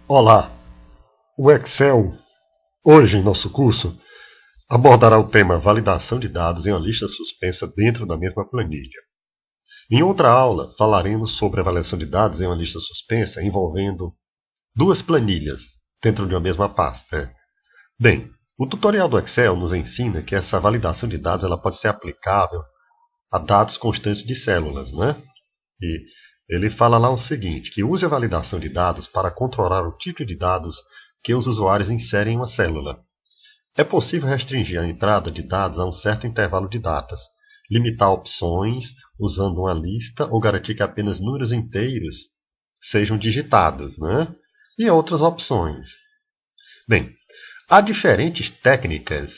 Olá! O Excel, hoje em nosso curso, abordará o tema validação de dados em uma lista suspensa dentro da mesma planilha. Em outra aula, falaremos sobre a avaliação de dados em uma lista suspensa envolvendo duas planilhas dentro de uma mesma pasta. Bem, o tutorial do Excel nos ensina que essa validação de dados ela pode ser aplicável a dados constantes de células, né? E ele fala lá o seguinte, que use a validação de dados para controlar o tipo de dados que os usuários inserem em uma célula. É possível restringir a entrada de dados a um certo intervalo de datas, limitar opções usando uma lista ou garantir que apenas números inteiros sejam digitados, né? E outras opções. Bem, há diferentes técnicas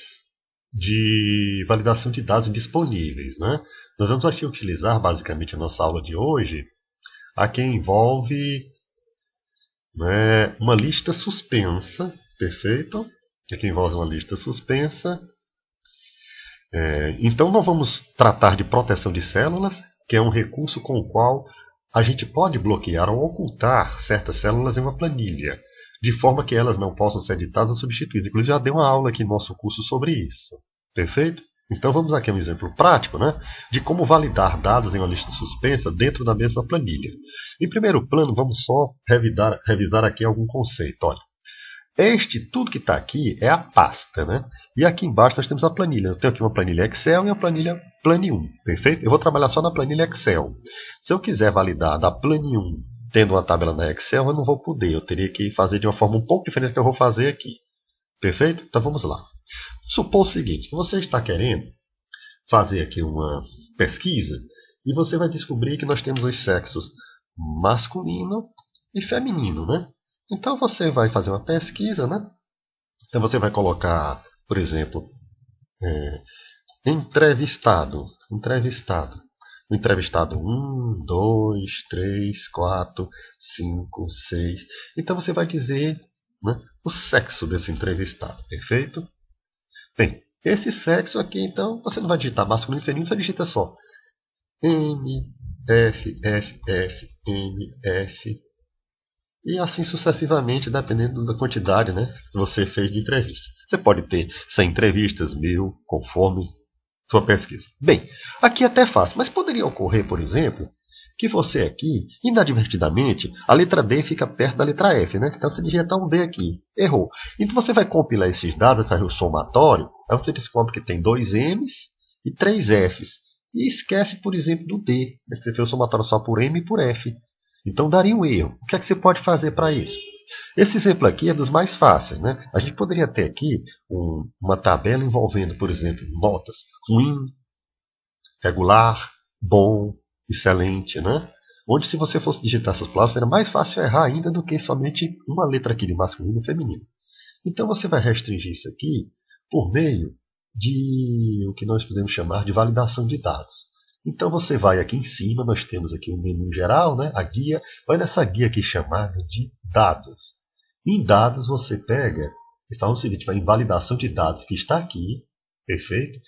de validação de dados disponíveis, né? Nós vamos aqui utilizar basicamente a nossa aula de hoje a que envolve, né, uma lista suspensa, perfeito? Aqui envolve uma lista suspensa. Então, nós vamos tratar de proteção de células, que é um recurso com o qual a gente pode bloquear ou ocultar certas células em uma planilha, de forma que elas não possam ser editadas ou substituídas. Inclusive, já dei uma aula aqui no nosso curso sobre isso. Perfeito? Então, vamos aqui a um exemplo prático, né, de como validar dados em uma lista suspensa dentro da mesma planilha. Em primeiro plano, vamos só revisar aqui algum conceito. Olha, tudo que está aqui é a pasta, né? E aqui embaixo nós temos a planilha. Eu tenho aqui uma planilha Excel e uma planilha Plane1, perfeito? Eu vou trabalhar só na planilha Excel. Se eu quiser validar da Plane1 tendo uma tabela na Excel, eu não vou poder. Eu teria que fazer de uma forma um pouco diferente do que eu vou fazer aqui. Perfeito? Então vamos lá. Supor o seguinte, que você está querendo fazer aqui uma pesquisa e você vai descobrir que nós temos os sexos masculino e feminino, né? Então você vai fazer uma pesquisa, né? Então você vai colocar, por exemplo, entrevistado. O entrevistado 1, 2, 3, 4, 5, 6. Então você vai dizer, né, o sexo desse entrevistado, perfeito? Bem, esse sexo aqui, então, você não vai digitar masculino e feminino, você digita só M, F, F, F, M, F. E assim sucessivamente, dependendo da quantidade, né, que você fez de entrevistas. Você pode ter 100 entrevistas, 1000, conforme sua pesquisa. Bem, aqui é até fácil, mas poderia ocorrer, por exemplo, que você aqui, inadvertidamente, a letra D fica perto da letra F, né? Então você digitar um D aqui. Errou. Então você vai compilar esses dados, fazer o somatório, aí você descobre que tem 2 M's e 3 F's. E esquece, por exemplo, do D, né? Você fez o somatório só por M e por F. Então daria um erro. O que é que você pode fazer para isso? Esse exemplo aqui é dos mais fáceis, né? A gente poderia ter aqui uma tabela envolvendo, por exemplo, notas ruim, regular, bom, excelente, né? Onde se você fosse digitar essas palavras, seria mais fácil errar ainda do que somente uma letra aqui de masculino e feminino. Então você vai restringir isso aqui por meio de o que nós podemos chamar de validação de dados. Então você vai aqui em cima, nós temos aqui o menu geral, né, a guia, vai nessa guia aqui chamada de dados. Em dados você pega e faz o seguinte, vai em validação de dados que está aqui, perfeito?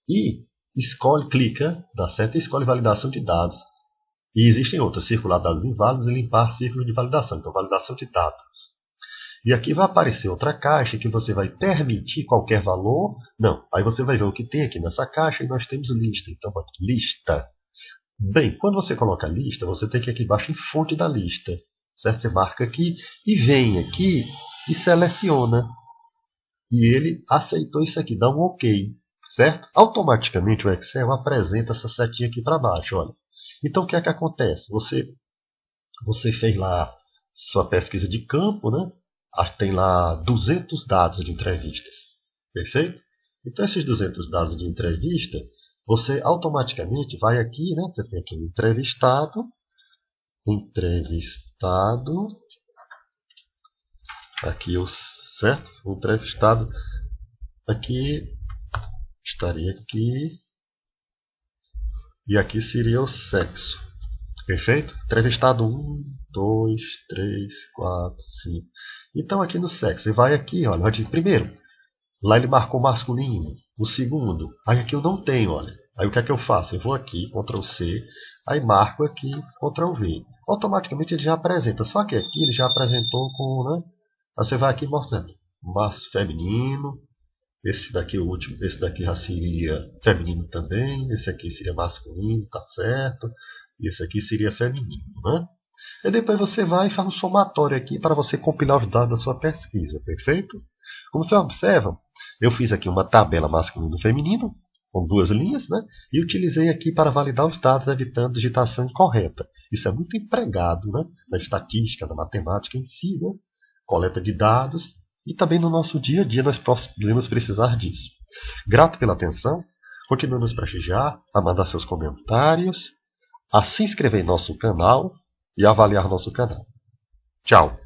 E escolhe, clica, dá certo e escolhe validação de dados. E existem outras, circular dados inválidos e limpar círculo de validação. Então, validação de dados. E aqui vai aparecer outra caixa que você vai permitir qualquer valor. Não, aí você vai ver o que tem aqui nessa caixa e nós temos lista. Então, lista. Bem, quando você coloca lista, você tem que ir aqui embaixo em fonte da lista. Certo? Você marca aqui e vem aqui e seleciona. E ele aceitou isso aqui, dá um OK. Certo? Automaticamente o Excel apresenta essa setinha aqui para baixo. Olha. Então o que é que acontece? Você fez lá sua pesquisa de campo, né? Tem lá 200 dados de entrevistas. Perfeito? Então esses 200 dados de entrevista, você automaticamente vai aqui, né? Você tem aqui o entrevistado, aqui o certo? O entrevistado aqui estaria aqui. E aqui seria o sexo. Perfeito? Entrevistado 1, 2, 3, 4, 5. Então aqui no sexo, você vai aqui, olha, primeiro, lá ele marcou masculino. O segundo, aí aqui eu não tenho, olha. Aí o que é que eu faço? Eu vou aqui, Ctrl C, aí marco aqui, Ctrl V. Automaticamente ele já apresenta, só que aqui ele já apresentou com, né, Aí você vai aqui mostrando feminino, esse daqui o último, esse daqui já seria feminino também, esse aqui seria masculino, tá certo, e esse aqui seria feminino, né? E depois você vai e faz um somatório aqui para você compilar os dados da sua pesquisa, perfeito? Como você observa, eu fiz aqui uma tabela masculino e feminino, com 2 linhas, né? E utilizei aqui para validar os dados, evitando digitação incorreta. Isso é muito empregado, né? Na estatística, na matemática em si, né? Coleta de dados, e também no nosso dia a dia nós podemos precisar disso. Grato pela atenção, continue nos prestigiar, a mandar seus comentários, a se inscrever em nosso canal e avaliar nosso canal. Tchau!